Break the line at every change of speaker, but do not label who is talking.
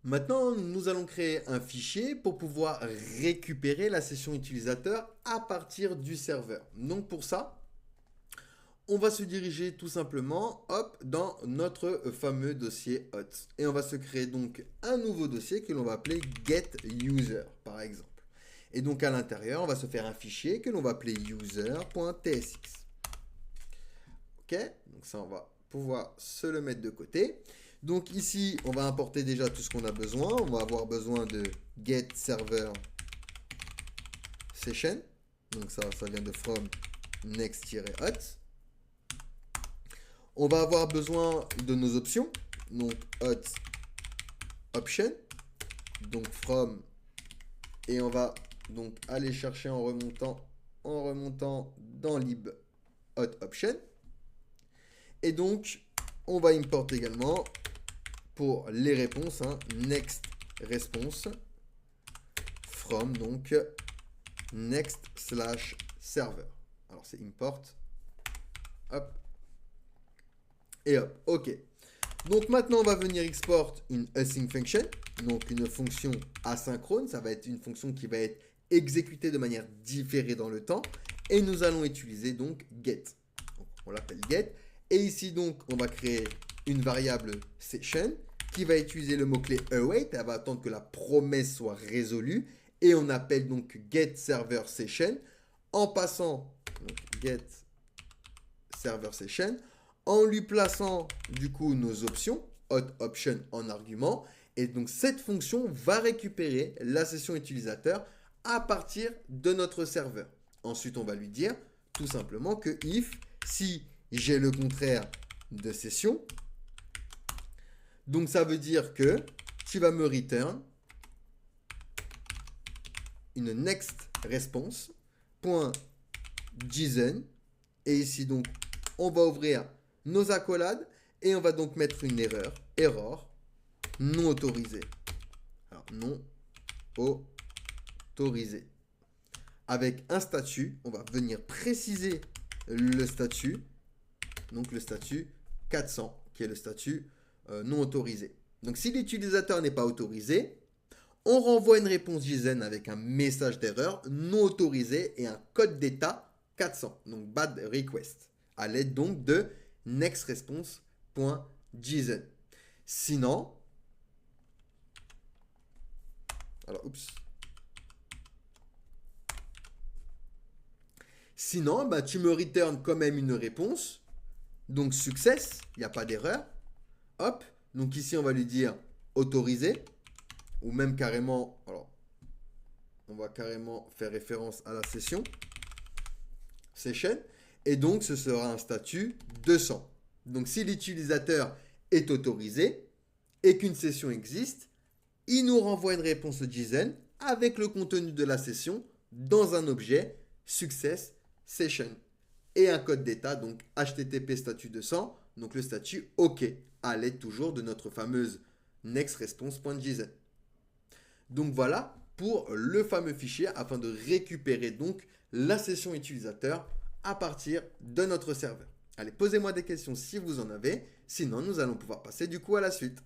Maintenant, nous allons créer un fichier pour pouvoir récupérer la session utilisateur à partir du serveur. Donc pour ça, on va se diriger tout simplement hop, dans notre fameux dossier hot. Et on va se créer donc un nouveau dossier que l'on va appeler getUser par exemple. Et donc à l'intérieur, on va se faire un fichier que l'on va appeler user.tsx. Ok, donc ça on va pouvoir se le mettre de côté. Donc ici, on va importer déjà tout ce qu'on a besoin. On va avoir besoin de get server session. Donc ça vient de from next-hot. On va avoir besoin de nos options. Donc hot option. Donc from. Et on va donc aller chercher en remontant dans lib hot option. Et donc, on va importer également pour les réponses, next response from donc next slash server. Alors c'est import, hop, et hop, ok. Donc maintenant on va venir export une async function, donc une fonction asynchrone, ça va être une fonction qui va être exécutée de manière différée dans le temps, et nous allons utiliser donc get. Donc, on l'appelle get, et ici donc on va créer une variable session qui va utiliser le mot-clé await, elle va attendre que la promesse soit résolue, et on appelle donc get server session en passant donc, get server session, en lui plaçant du coup nos options, hot option en argument, et donc cette fonction va récupérer la session utilisateur à partir de notre serveur. Ensuite, on va lui dire tout simplement que if, si j'ai le contraire de session, donc ça veut dire que tu vas me return une next response .json, et ici donc on va ouvrir nos accolades et on va donc mettre une error non autorisée. Alors non autorisé. Avec un statut, on va venir préciser le statut, donc le statut 400 qui est le statut non autorisé. Donc si l'utilisateur n'est pas autorisé, on renvoie une réponse JSON avec un message d'erreur non autorisé et un code d'état 400, donc bad request, à l'aide donc de nextResponse.json. Sinon, alors sinon, bah, tu me return quand même une réponse, donc success, il n'y a pas d'erreur. Hop, donc ici on va lui dire autorisé, ou même carrément, alors on va carrément faire référence à la session, et donc ce sera un statut 200. Donc si l'utilisateur est autorisé et qu'une session existe, il nous renvoie une réponse JSON avec le contenu de la session dans un objet success session et un code d'état, donc HTTP statut 200, donc le statut OK, à l'aide toujours de notre fameuse nextResponse.json. Donc voilà pour le fameux fichier afin de récupérer donc la session utilisateur à partir de notre serveur. Allez, posez-moi des questions si vous en avez, sinon nous allons pouvoir passer du coup à la suite.